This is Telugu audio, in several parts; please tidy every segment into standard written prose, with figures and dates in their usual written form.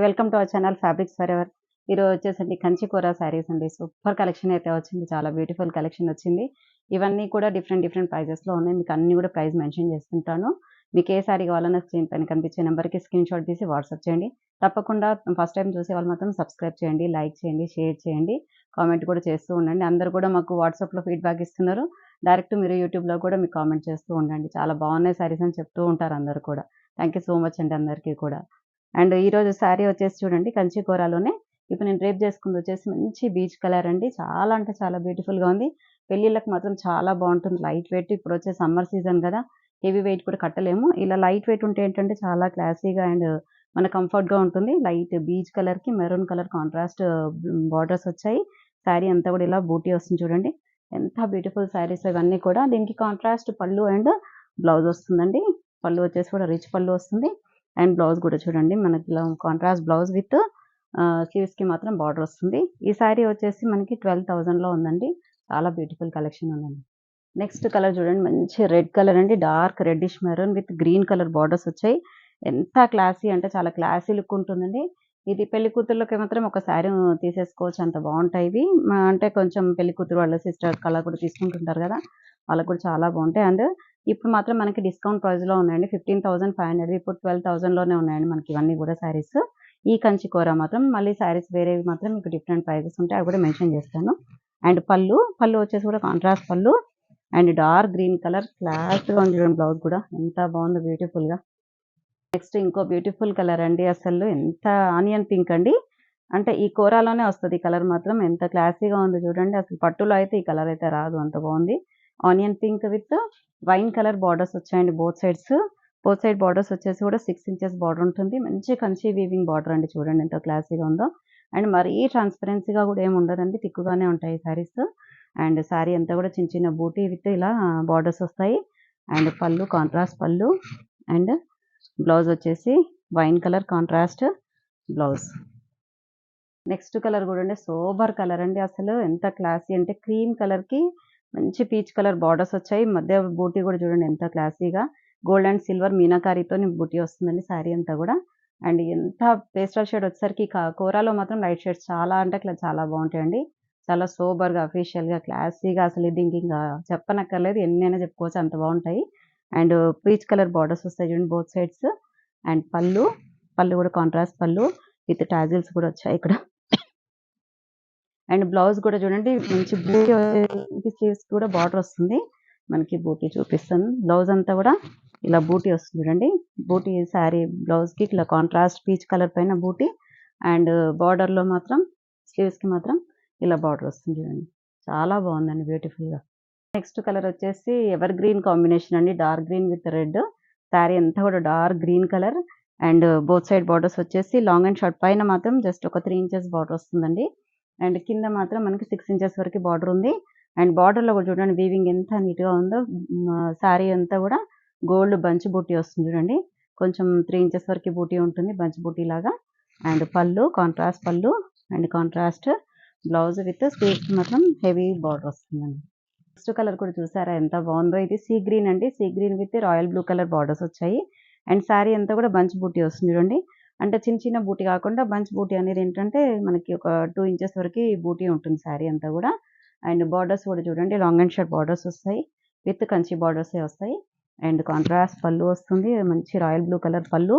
Welcome to our channel fabrics for ever. ఈరోజు వచ్చేసండి కంచికూర శారీస్ అండి. సూపర్ కలెక్షన్ అయితే వచ్చింది. చాలా బ్యూటిఫుల్ కలెక్షన్ వచ్చింది. ఇవన్నీ కూడా డిఫరెంట్ ప్రైజెస్‌లో ఉన్నాయి. మీకు అన్నీ కూడా ప్రైస్ మెన్షన్ చేస్తుంటాను. మీకు ఏ శారీ కావాలన్నా స్క్రీన్ పైన కనిపించే నెంబర్‌కి స్క్రీన్ షాట్ తీసి వాట్సాప్ చేయండి. తప్పకుండా ఫస్ట్ టైమ్ చూసే వాళ్ళు మాత్రం సబ్స్క్రైబ్ చేయండి, లైక్ చేయండి, షేర్ చేయండి, కామెంట్ కూడా చేస్తూ ఉండండి. అందరూ కూడా మాకు వాట్సాప్‌లో ఫీడ్‌బ్యాక్ ఇస్తున్నారు. డైరెక్ట్ మీరు యూట్యూబ్‌లో కూడా మీకు కామెంట్ చేస్తూ ఉండండి. చాలా బాగున్నాయి శారీస్ అని చెప్తూ ఉంటారు అందరూ కూడా. థాంక్ యూ సో మచ్ అండి అందరికీ కూడా. అండ్ ఈరోజు శారీ వచ్చేసి చూడండి కంచికూరలోనే ఇప్పుడు నేను డ్రేప్ చేసుకుంది వచ్చేసి మంచి బీచ్ కలర్ అండి. చాలా అంటే చాలా బ్యూటిఫుల్‌గా ఉంది. పెళ్ళిళ్ళకి మాత్రం చాలా బాగుంటుంది. లైట్ వెయిట్ ఇప్పుడు వచ్చే సమ్మర్ సీజన్ కదా! హెవీ వెయిట్ కూడా కట్టలేము. ఇలా లైట్ వెయిట్ ఉంటే ఏంటంటే చాలా క్లాసీగా అండ్ మన కంఫర్ట్‌గా ఉంటుంది. లైట్ బీచ్ కలర్‌కి మెరూన్ కలర్ కాంట్రాస్ట్ బార్డర్స్ వచ్చాయి. శారీ అంతా కూడా ఇలా బూటీ వస్తుంది చూడండి. ఎంత బ్యూటిఫుల్ శారీస్ ఇవన్నీ కూడా. దీనికి కాంట్రాస్ట్ పళ్ళు అండ్ బ్లౌజ్ వస్తుందండి. పళ్ళు వచ్చేసి కూడా రిచ్ పళ్ళు వస్తుంది. అండ్ బ్లౌజ్ కూడా చూడండి మనకి ఇలా కాంట్రాస్ట్ బ్లౌజ్ విత్ స్లీవ్స్‌కి మాత్రం బార్డర్ వస్తుంది. ఈ శారీ వచ్చేసి మనకి 12,000లో ఉందండి. చాలా బ్యూటిఫుల్ కలెక్షన్ ఉందండి. నెక్స్ట్ కలర్ చూడండి మంచి రెడ్ కలర్ అండి. Dark reddish maroon with green colour borders వచ్చాయి. ఎంత క్లాసీ అంటే చాలా క్లాసీ లుక్ ఉంటుందండి. ఇది పెళ్లి కూతుర్లకి మాత్రం ఒక శారీ తీసేసుకోవచ్చు. అంత బాగుంటాయి ఇవి. అంటే కొంచెం పెళ్లి కూతురు వాళ్ళ సిస్టర్స్ అలా కూడా తీసుకుంటుంటారు కదా! వాళ్ళకి కూడా చాలా బాగుంటాయి. అండ్ ఇప్పుడు మాత్రం మనకి డిస్కౌంట్ ప్రైస్‌లో ఉన్నాయండి. 15,500 ఇప్పుడు 12,000లోనే ఉన్నాయండి మనకి ఇవన్నీ కూడా శారీస్. ఈ కంచి కూర మాత్రం మళ్ళీ శారీస్ వేరేవి మాత్రం మీకు డిఫరెంట్ ప్రైజెస్ ఉంటాయి. అవి కూడా మెన్షన్ చేస్తాను. అండ్ పళ్ళు వచ్చేసి కూడా కాంట్రాస్ట్ పళ్ళు అండ్ డార్క్ గ్రీన్ కలర్ క్లాస్‌గా ఉంది చూడండి బ్లౌజ్ కూడా. ఎంత బాగుందో బ్యూటిఫుల్‌గా. నెక్స్ట్ ఇంకో బ్యూటిఫుల్ కలర్ అండి. అసలు ఎంత ఆనియన్ పింక్ అండి. అంటే ఈ కూరలోనే వస్తది ఈ కలర్ మాత్రం. ఎంత క్లాసీగా ఉందో చూడండి. అసలు పట్టులో అయితే ఈ కలర్ అయితే రాదు. అంత బాగుంది. Onion pink with wine colour borders వచ్చాయండి both sides. Both side borders వచ్చేసి కూడా 6 ఇంచెస్ బార్డర్ ఉంటుంది. మంచి కంచి వీవింగ్ బార్డర్ అండి. చూడండి ఎంత క్లాసీగా ఉందో. అండ్ మరీ ట్రాన్స్‌పరెన్సీగా కూడా ఏమి ఉండదండి. థిక్‌గానే ఉంటాయి శారీస్. అండ్ శారీ అంతా కూడా చిన్న చిన్న బూటీ విత్ ఇలా బార్డర్స్ వస్తాయి. అండ్ పళ్ళు కాంట్రాస్ట్ పళ్ళు అండ్ బ్లౌజ్ వచ్చేసి wine colour contrast blouse. Next colour చూడండి సోబర్ కలర్ అండి. అసలు ఎంత క్లాసీ అంటే క్రీమ్ కలర్‌కి మంచి పీచ్ కలర్ బార్డర్స్ వచ్చాయి. మధ్య బూటీ కూడా చూడండి ఎంత క్లాసీగా గోల్డ్ అండ్ సిల్వర్ మీనాకారితోని బూటీ వస్తుందండి శారీ అంతా కూడా. అండ్ ఎంత పేస్టల్ షేడ్ వచ్చేసరికి కూరలో మాత్రం లైట్ షేడ్స్ చాలా అంటే చాలా బాగుంటాయండి. చాలా సోబర్‌గా, అఫీషియల్‌గా, క్లాసీగా అసలు దీనికి ఇంకా చెప్పనక్కర్లేదు. ఎన్నైనా చెప్పుకోవచ్చు అంత బాగుంటాయి. అండ్ పీచ్ కలర్ బార్డర్స్ వస్తాయి చూడండి బోత్ సైడ్స్. అండ్ పళ్ళు కూడా కాంట్రాస్ట్ పళ్ళు విత్ టాజిల్స్ కూడా వచ్చాయి ఇక్కడ. అండ్ బ్లౌజ్ కూడా చూడండి మంచి బూటీ స్లీవ్స్ కూడా బార్డర్ వస్తుంది. మనకి బూటీ చూపిస్తాను. బ్లౌజ్ అంతా కూడా ఇలా బూటీ వస్తుంది చూడండి. బూటీ శారీ బ్లౌజ్‌కి ఇట్లా కాంట్రాస్ట్ పీచ్ కలర్ పైన బూటీ అండ్ బార్డర్‌లో మాత్రం స్లీవ్స్‌కి మాత్రం ఇలా బార్డర్ వస్తుంది చూడండి. చాలా బాగుందండి బ్యూటిఫుల్‌గా. నెక్స్ట్ కలర్ వచ్చేసి ఎవర్ గ్రీన్ కాంబినేషన్ అండి. Dark green with red. Sari అంతా కూడా dark green colour and both side borders వచ్చేసి లాంగ్ అండ్ షార్ట్ పైన మాత్రం జస్ట్ ఒక 3 ఇంచెస్ బార్డర్ వస్తుందండి. అండ్ కింద మాత్రం మనకి 6 ఇంచెస్ వరకు బార్డర్ ఉంది. అండ్ బార్డర్‌లో కూడా చూడండి వీవింగ్ ఎంత నీట్‌గా ఉందో. శారీ అంతా కూడా గోల్డ్ బంచ్ బూటీ వస్తుంది చూడండి. కొంచెం 3 ఇంచెస్ వరకు బూటీ ఉంటుంది బంచ్ బూటీ లాగా. అండ్ కాంట్రాస్ట్ పళ్ళు అండ్ కాంట్రాస్ట్ బ్లౌజ్ విత్ స్లీవ్స్‌కి మాత్రం హెవీ బార్డర్ వస్తుందండి. నెక్స్ట్ కలర్ కూడా చూసారా ఎంత బాగుందో. ఇది సీ గ్రీన్ అండి. Sea green with royal blue colour borders వచ్చాయి. అండ్ శారీ అంతా కూడా బంచ్ బూటీ వస్తుంది చూడండి. అంటే చిన్న చిన్న బూటీ కాకుండా బంచ్ బూటీ అనేది ఏంటంటే మనకి ఒక 2 ఇంచెస్ వరకి బూటీ ఉంటుంది శారీ అంతా కూడా. అండ్ బార్డర్స్ కూడా చూడండి లాంగ్ అండ్ షార్ట్ బార్డర్స్ వస్తాయి. విత్ కంచి బార్డర్సే వస్తాయి. అండ్ కాంట్రాస్ట్ పళ్ళు వస్తుంది. మంచి రాయల్ బ్లూ కలర్ పళ్ళు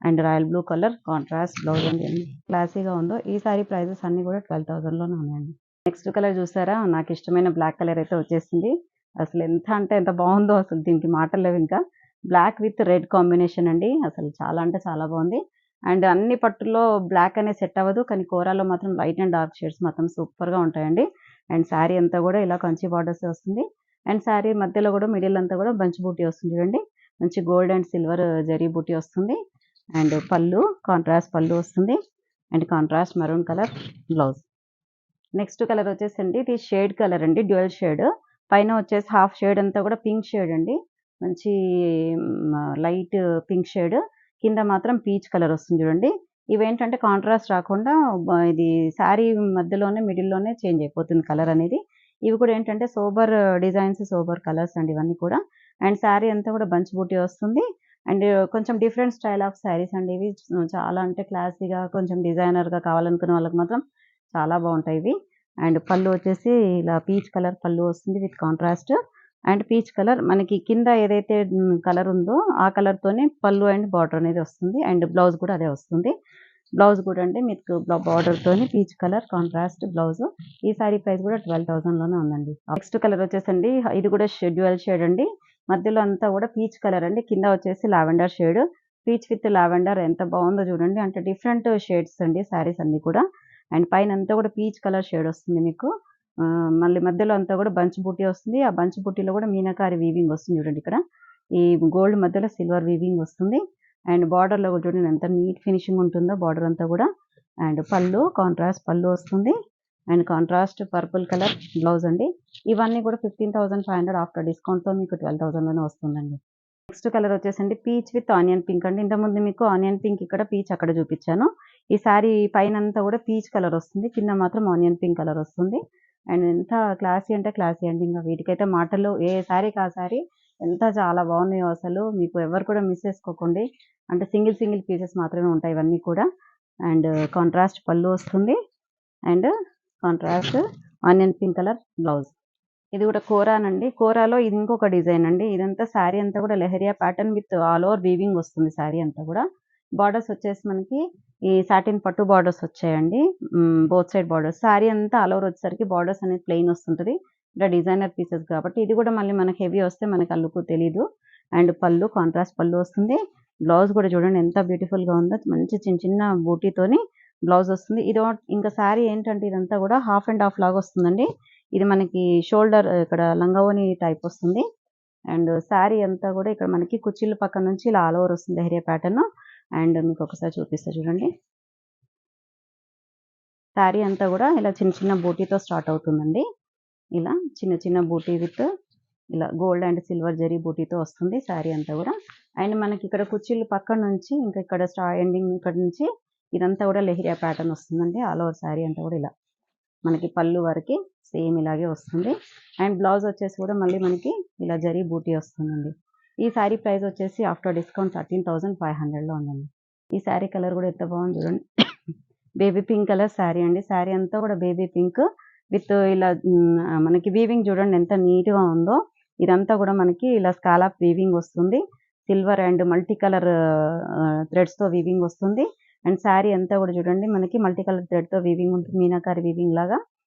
and royal blue colour contrast blouse అండి. ఎంత క్లాసీగా ఉందో. ఈ శారీ ప్రైజెస్ అన్నీ కూడా 12,000లోనే ఉన్నాయండి. నెక్స్ట్ కలర్ చూసారా? నాకిష్టమైన బ్లాక్ కలర్ అయితే వచ్చేసింది. అసలు ఎంత అంటే ఎంత బాగుందో అసలు దీనికి మాటలు లేవు ఇంకా. బ్లాక్ విత్ రెడ్ కాంబినేషన్ అండి. అసలు చాలా అంటే చాలా బాగుంది. అండ్ అన్ని పట్టుల్లో బ్లాక్ అనేది సెట్ అవ్వదు. కానీ కూరలో మాత్రం లైట్ అండ్ డార్క్ షేడ్స్ మాత్రం సూపర్‌గా ఉంటాయండి. అండ్ శారీ అంతా కూడా ఇలా కంచి బార్డర్సే వస్తుంది. అండ్ శారీ మధ్యలో కూడా మిడిల్ అంతా కూడా బంచ్ బూటీ వస్తుంది చూడండి. మంచి గోల్డ్ అండ్ సిల్వర్ జరీ బూటీ వస్తుంది. అండ్ కాంట్రాస్ట్ పళ్ళు వస్తుంది. And contrast maroon colour blouse. Next colour వచ్చేసండి ఇది షేడ్ కలర్ అండి. Dual shade. పైన వచ్చేసి హాఫ్ షేడ్ అంతా కూడా పింక్ షేడ్ అండి. మంచి లైట్ పింక్ షేడ్. కింద మాత్రం పీచ్ కలర్ వస్తుంది చూడండి. ఇవేంటంటే కాంట్రాస్ట్ రాకుండా ఇది శారీ మధ్యలోనే మిడిల్‌లోనే చేంజ్ అయిపోతుంది కలర్ అనేది. ఇవి కూడా ఏంటంటే సోబర్ డిజైన్స్, సోబర్ కలర్స్ అండి ఇవన్నీ కూడా. అండ్ శారీ అంతా కూడా బంచ్ బూటీ వస్తుంది. అండ్ కొంచెం డిఫరెంట్ స్టైల్ ఆఫ్ శారీస్ అండి ఇవి. చాలా అంటే క్లాసీగా కొంచెం డిజైనర్‌గా కావాలనుకునే వాళ్ళకి మాత్రం చాలా బావుంటాయి ఇవి. అండ్ పళ్ళు వచ్చేసి ఇలా పీచ్ కలర్ పళ్ళు వస్తుంది with contrast. And peach colour మనకి కింద ఏదైతే కలర్ ఉందో ఆ కలర్‌తోనే పళ్ళు అండ్ బార్డర్ అనేది వస్తుంది. అండ్ బ్లౌజ్ కూడా అదే వస్తుంది. బ్లౌజ్ కూడా అండి మీకు బార్డర్‌తోని పీచ్ కలర్ కాంట్రాస్ట్ బ్లౌజ్. ఈ సారీ ప్రైస్ కూడా 12,000 లోనే ఉందండి. నెక్స్ట్ కలర్ వచ్చేసండి ఇది కూడా డ్యూయల్ షేడ్ అండి. మధ్యలో అంతా కూడా పీచ్ కలర్ అండి. కింద వచ్చేసి lavender shade. Peach with lavender ఎంత బాగుందో చూడండి. అంటే డిఫరెంట్ షేడ్స్ అండి సారీస్ అన్నీ కూడా. అండ్ పైన అంతా కూడా పీచ్ కలర్ షేడ్ వస్తుంది మీకు. మళ్ళీ మధ్యలో అంతా కూడా బంచ్ బూటీ వస్తుంది. ఆ బంచ్ బూటీలో కూడా మీనాకారి వీవింగ్ వస్తుంది చూడండి ఇక్కడ. ఈ గోల్డ్ మధ్యలో సిల్వర్ వీవింగ్ వస్తుంది. అండ్ బార్డర్‌లో కూడా చూడండి ఎంత నీట్ ఫినిషింగ్ ఉంటుందో బార్డర్ అంతా కూడా. అండ్ పళ్ళు కాంట్రాస్ట్ పళ్ళు వస్తుంది. And contrast purple colour blouse అండి. ఇవన్నీ కూడా 15,500 ఆఫ్టర్ డిస్కౌంట్‌తో మీకు 12,000 లోనే వస్తుందండి. నెక్స్ట్ కలర్ వచ్చేసండి పీచ్ విత్ ఆనియన్ పింక్ అండి. ఇంతకుముందు మీకు ఆనియన్ పింక్ ఇక్కడ, పీచ్ అక్కడ చూపించాను. ఈ సారీ పైనంతా కూడా పీచ్ కలర్ వస్తుంది. కింద మాత్రం ఆనియన్ పింక్ కలర్ వస్తుంది. అండ్ ఎంత క్లాసీ అంటే క్లాసీ అండి. ఇంక వీటికైతే మాటలు ఏ సారీకి ఆ సారీ ఎంత చాలా బాగున్నాయో అసలు. మీకు ఎవరు కూడా మిస్ చేసుకోకండి. అంటే సింగిల్ సింగిల్ పీసెస్ మాత్రమే ఉంటాయి ఇవన్నీ కూడా. అండ్ కాంట్రాస్ట్ పళ్ళు వస్తుంది. And contrast onion pink colour blouse. ఇది కూడా కోరానండి. కోరాలో ఇది ఇంకొక డిజైన్ అండి. ఇదంతా శారీ అంతా కూడా leheriya pattern with all over weaving వస్తుంది శారీ అంతా కూడా. బార్డర్స్ వచ్చేసి మనకి ఈ సాటిన్ పట్టు బార్డర్స్ వచ్చాయండి. Both side borders. శారీ అంతా ఆల్ ఓవర్ వచ్చేసరికి బార్డర్స్ అనేది ప్లెయిన్ వస్తుంటది. ఇలా డిజైనర్ పీసెస్ కాబట్టి ఇది కూడా మళ్ళీ మనకి హెవీ వస్తే మనకు ఆ లుక్ తెలీదు. అండ్ పళ్ళు కాంట్రాస్ట్ పళ్ళు వస్తుంది. బ్లౌజ్ కూడా చూడండి ఎంత బ్యూటిఫుల్‌గా ఉందో. మంచి చిన్న చిన్న బూటీతోని బ్లౌజ్ వస్తుంది. ఇంకా శారీ ఏంటంటే ఇదంతా కూడా హాఫ్ అండ్ హాఫ్ లాగా వస్తుందండి. ఇది మనకి షోల్డర్ ఇక్కడ లంగావోణి టైప్ వస్తుంది. అండ్ శారీ అంతా కూడా ఇక్కడ మనకి కుచ్చిళ్ళ పక్కన నుంచి ఇలా ఆల్ ఓవర్ వస్తుంది లెహరియా ప్యాటర్న్. అండ్ మీకు ఒకసారి చూపిస్తా చూడండి. శారీ అంతా కూడా ఇలా చిన్న చిన్న బూటీతో స్టార్ట్ అవుతుందండి. ఇలా చిన్న చిన్న బూటీ విత్ ఇలా గోల్డ్ అండ్ సిల్వర్ జరీ బూటీతో వస్తుంది శారీ అంతా కూడా. అండ్ మనకి ఇక్కడ కుచ్చిళ్ళ పక్కన నుంచి ఇంకా ఇక్కడ ఎండింగ్ ఇక్కడ నుంచి ఇదంతా కూడా లెహరియా ప్యాటర్న్ వస్తుందండి. ఆల్ ఓవర్ శారీ అంతా కూడా ఇలా మనకి పళ్ళు వరకి సేమ్ ఇలాగే వస్తుంది. అండ్ బ్లౌజ్ వచ్చేసి కూడా మళ్ళీ మనకి ఇలా జరీ బూటీ వస్తుందండి. ఈ శారీ ప్రైస్ వచ్చేసి ఆఫ్టర్ డిస్కౌంట్ 13,500లో ఉందండి. ఈ శారీ కలర్ కూడా ఎంత బాగుంది చూడండి. బేబీ పింక్ కలర్ శారీ అండి. శారీ అంతా కూడా బేబీ పింక్ విత్ ఇలా మనకి వీవింగ్ చూడండి ఎంత నీట్‌గా ఉందో. ఇదంతా కూడా మనకి ఇలా స్కాలప్ వీవింగ్ వస్తుంది. సిల్వర్ అండ్ మల్టీ కలర్ థ్రెడ్స్‌తో వీవింగ్ వస్తుంది. అండ్ శారీ అంతా కూడా చూడండి మనకి మల్టీ కలర్ థ్రెడ్‌తో వీవింగ్ ఉంటుంది. మీనాకారి వీవింగ్ లాగా.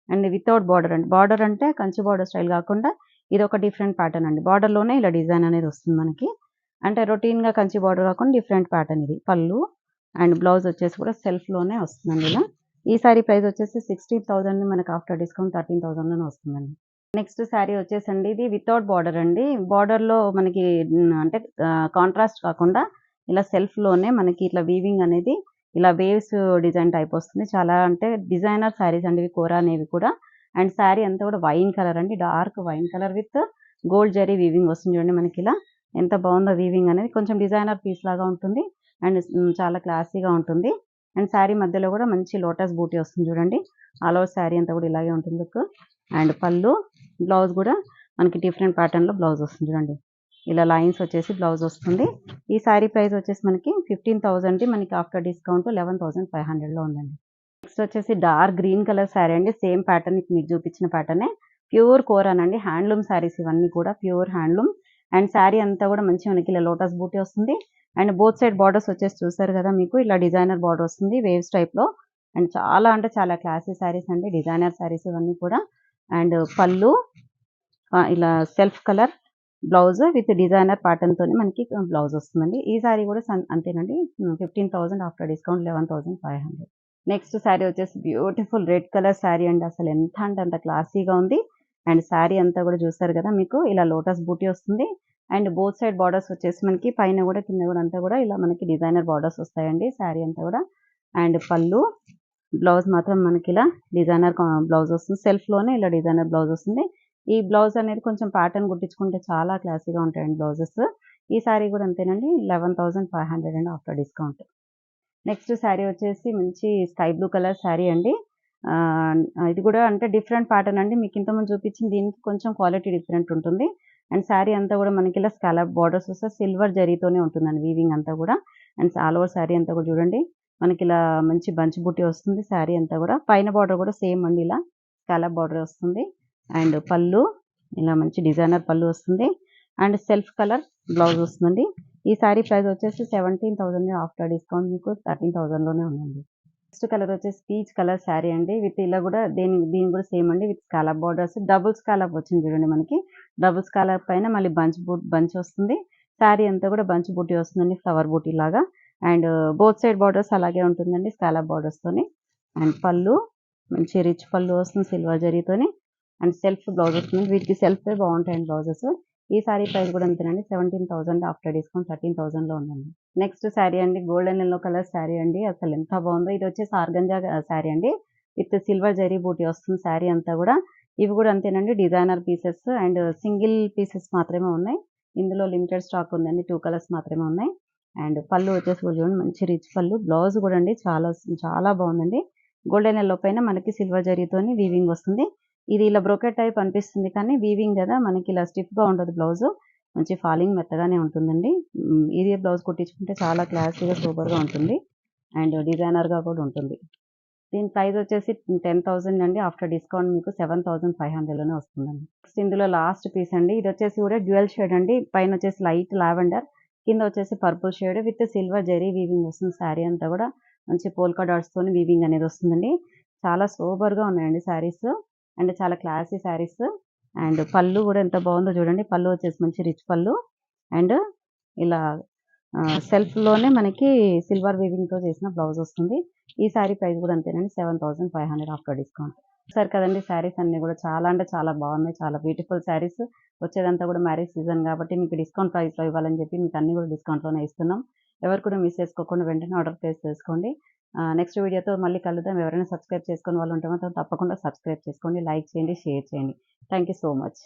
అండ్ వితౌట్ బార్డర్ అండి. బార్డర్ అంటే కంచి బార్డర్ స్టైల్ కాకుండా ఇదొక డిఫరెంట్ ప్యాటర్న్ అండి. బార్డర్‌లోనే ఇలా డిజైన్ అనేది వస్తుంది మనకి. అంటే రొటీన్‌గా కంచి బార్డర్ కాకుండా డిఫరెంట్ ప్యాటర్న్ ఇది. పళ్ళు అండ్ బ్లౌజ్ వచ్చేసి కూడా సెల్ఫ్‌లోనే వస్తుందండి ఇలా. ఈ శారీ ప్రైస్ వచ్చేసి 16,000 మనకి ఆఫ్టర్ డిస్కౌంట్ 13,000లోనే వస్తుందండి. నెక్స్ట్ శారీ వచ్చేసండి ఇది వితౌట్ బార్డర్ అండి. బార్డర్‌లో మనకి అంటే కాంట్రాస్ట్ కాకుండా ఇలా సెల్ఫ్‌లోనే మనకి ఇట్లా వీవింగ్ అనేది ఇలా వేవ్స్ డిజైన్ టైప్ వస్తుంది. చాలా అంటే డిజైనర్ శారీస్ అండి ఇవి కోరా అనేవి కూడా. అండ్ శారీ అంతా కూడా వైన్ కలర్ అండి. Dark wine colour with gold zari weaving వస్తుంది చూడండి మనకి ఇలా. ఎంత బాగుందో వీవింగ్ అనేది. కొంచెం డిజైనర్ పీస్ లాగా ఉంటుంది. అండ్ చాలా క్లాసీగా ఉంటుంది. అండ్ శారీ మధ్యలో కూడా మంచి లోటస్ బూటీ వస్తుంది చూడండి. ఆల్ ఓవర్ శారీ అంతా కూడా ఇలాగే ఉంటుంది లుక్. అండ్ పళ్ళు బ్లౌజ్ కూడా మనకి డిఫరెంట్ ప్యాటర్న్‌లో బ్లౌజ్ వస్తుంది చూడండి. ఇలా లైన్స్ వచ్చేసి బ్లౌజ్ వస్తుంది. ఈ శారీ ప్రైస్ వచ్చేసి మనకి 15,000 మనకి ఆఫ్టర్ డిస్కౌంట్ 11,500లో ఉందండి. నెక్స్ట్ వచ్చేసి డార్క్ గ్రీన్ కలర్ శారీ అండి. సేమ్ ప్యాటర్న్ మీకు చూపించిన ప్యాటర్నే. ప్యూర్ కోరాన్ అండి. హ్యాండ్లూమ్ శారీస్ ఇవన్నీ కూడా ప్యూర్ హ్యాండ్లూమ్. అండ్ శారీ అంతా కూడా మంచి మనకి ఇలా లోటస్ బూటీ వస్తుంది. అండ్ బోత్ సైడ్ బార్డర్స్ వచ్చేసి చూసారు కదా మీకు ఇలా డిజైనర్ బార్డర్ వస్తుంది వేవ్స్ టైప్‌లో. అండ్ చాలా అంటే చాలా క్లాసీ శారీస్ అండి. డిజైనర్ శారీస్ ఇవన్నీ కూడా. అండ్ పళ్ళు ఇలా self colour blouse with designer ప్యాటర్న్‌తోని మనకి బ్లౌజ్ వస్తుందండి. ఈ శారీ కూడా అంతేనండి. 15,000 ఆఫ్టర్ డిస్కౌంట్ 11,500. నెక్స్ట్ శారీ వచ్చేసి బ్యూటిఫుల్ రెడ్ కలర్ శారీ అండి. అసలు ఎంత అంటే అంత క్లాసీగా ఉంది. అండ్ శారీ అంతా కూడా చూసారు కదా మీకు ఇలా లోటస్ బూటీ వస్తుంది. అండ్ బోత్ సైడ్ బార్డర్స్ వచ్చేసి మనకి పైన కూడా కింద కూడా అంతా కూడా ఇలా మనకి డిజైనర్ బార్డర్స్ వస్తాయండి శారీ అంతా కూడా. అండ్ పళ్ళు బ్లౌజ్ మాత్రం మనకి ఇలా డిజైనర్ బ్లౌజ్ వస్తుంది. సెల్ఫ్‌లోనే ఇలా డిజైనర్ బ్లౌజ్ వస్తుంది. ఈ బ్లౌజ్ అనేది కొంచెం ప్యాటర్న్ కుట్టించుకుంటే చాలా క్లాసీగా ఉంటాయండి బ్లౌజెస్. ఈ శారీ కూడా అంతేనండి 11,500 అండి ఆఫ్టర్ డిస్కౌంట్. నెక్స్ట్ శారీ వచ్చేసి మంచి స్కై బ్లూ కలర్ శారీ అండి. ఇది కూడా అంటే డిఫరెంట్ ప్యాటర్న్ అండి. మీకు ఇంతకుముందు చూపించిన దీనికి కొంచెం క్వాలిటీ డిఫరెంట్ ఉంటుంది. అండ్ శారీ అంతా కూడా మనకి ఇలా స్కాలప్ బార్డర్స్ వస్తే సిల్వర్ జరీతోనే ఉంటుందండి వీవింగ్ అంతా కూడా. అండ్ ఆల్ ఓవర్ శారీ అంతా కూడా చూడండి మనకి ఇలా మంచి బంచ్ బుట్టి వస్తుంది. శారీ అంతా కూడా పైన బార్డర్ కూడా సేమ్ అండి ఇలా స్కాలప్ బార్డర్ వస్తుంది. అండ్ పళ్ళు ఇలా మంచి డిజైనర్ పళ్ళు వస్తుంది. అండ్ సెల్ఫ్ కలర్ బ్లౌజ్ వస్తుందండి. ఈ శారీ ప్రైస్ వచ్చేసి 17,000 ఆఫ్టర్ డిస్కౌంట్ మీకు 13,000లోనే ఉందండి. నెక్స్ట్ కలర్ వచ్చేసి పీచ్ కలర్ శారీ అండి. విత్ ఇలా కూడా దీని కూడా సేమ్ అండి with scallop borders. Double scallop వచ్చింది చూడండి మనకి. డబుల్ స్కాలప్ పైన మళ్ళీ బంచ్ వస్తుంది. శారీ అంతా కూడా బంచ్ బూటీ వస్తుందండి ఫ్లవర్ బూటీ లాగా. అండ్ బోత్ సైడ్ బార్డర్స్ అలాగే ఉంటుందండి స్కాలప్ బార్డర్స్తోని. అండ్ పళ్ళు మంచి రిచ్ పళ్ళు వస్తుంది సిల్వర్ జరీతోని. అండ్ సెల్ఫ్ బ్లౌజ్ వస్తుంది. వీటికి సెల్ఫే బాగుంటాయండి బ్లౌజెస్. ఈ శారీ ప్రైస్ కూడా అంతేనండి 17,000 ఆఫ్టర్ డిస్కౌంట్ 13,000లో ఉందండి. నెక్స్ట్ శారీ అండి గోల్డెన్ యెల్లో కలర్ శారీ అండి. అసలు ఎంత బాగుందో. ఇది వచ్చేసి ఆర్గంజా శారీ అండి. విత్ సిల్వర్ జరీ బూటీ వస్తుంది శారీ అంతా కూడా. ఇవి కూడా అంతేనండి designer pieces and single pieces మాత్రమే ఉన్నాయి. ఇందులో లిమిటెడ్ స్టాక్ ఉందండి. 2 కలర్స్ మాత్రమే ఉన్నాయి. అండ్ పళ్ళు వచ్చేసి చూడండి మంచి రిచ్ పళ్ళు. బ్లౌజ్ కూడా అండి చాలా బాగుందండి. గోల్డెన్ యెల్లో పైన మనకి సిల్వర్ జరీతోని వీవింగ్ వస్తుంది. ఇది ఇలా బ్రోకెట్ టైప్ అనిపిస్తుంది కానీ వీవింగ్ కదా మనకి ఇలా స్టిఫ్‌గా ఉండదు బ్లౌజు. మంచి ఫాలింగ్ మెత్తగానే ఉంటుందండి. ఇదే బ్లౌజ్ కుట్టించుకుంటే చాలా క్లాసీగా సూపర్‌గా ఉంటుంది. అండ్ డిజైనర్‌గా కూడా ఉంటుంది. దీని ప్రైస్ వచ్చేసి 10,000 అండి. ఆఫ్టర్ డిస్కౌంట్ మీకు 7,500లోనే వస్తుందండి. నెక్స్ట్ ఇందులో లాస్ట్ పీస్ అండి. ఇది వచ్చేసి కూడా డ్యూయల్ షేడ్ అండి. పైన వచ్చేసి లైట్ లావెండర్, కింద వచ్చేసి purple shade with silver zari weaving వస్తుంది. శారీ అంతా కూడా మంచి పోల్కా డాట్స్‌తోని వీవింగ్ అనేది వస్తుందండి. చాలా సూపర్‌గా ఉన్నాయండి శారీస్. అండ్ చాలా క్లాసీ శారీస్. అండ్ పళ్ళు కూడా ఎంత బాగుందో చూడండి. పళ్ళు వచ్చేసి మంచి రిచ్ పళ్ళు. అండ్ ఇలా సెల్ఫ్‌లోనే మనకి సిల్వర్ వీవింగ్‌తో చేసిన బ్లౌజ్ వస్తుంది. ఈ శారీ ప్రైస్ కూడా అంతేనండి 7,500 ఆఫ్టర్ డిస్కౌంట్. చూసారు కదండీ శారీస్ అన్నీ కూడా చాలా అంటే చాలా బాగున్నాయి. చాలా బ్యూటిఫుల్ శారీస్. వచ్చేదంతా కూడా మ్యారేజ్ సీజన్ కాబట్టి మీకు డిస్కౌంట్ ప్రైస్‌లో ఇవ్వాలని చెప్పి మీకు అన్నీ కూడా డిస్కౌంట్‌లోనే ఇస్తున్నాం. ఎవరు కూడా మిస్ చేసుకోకుండా వెంటనే ఆర్డర్ ప్లేస్ చేసుకోండి. నెక్స్ట్ వీడియోతో మళ్ళీ కలుద్దాం. ఎవరైనా సబ్స్క్రైబ్ చేసుకుని వాళ్ళు ఉంటే మాత్రం తప్పకుండా సబ్స్క్రైబ్ చేసుకోండి. లైక్ చేయండి, షేర్ చేయండి. Thank you so much.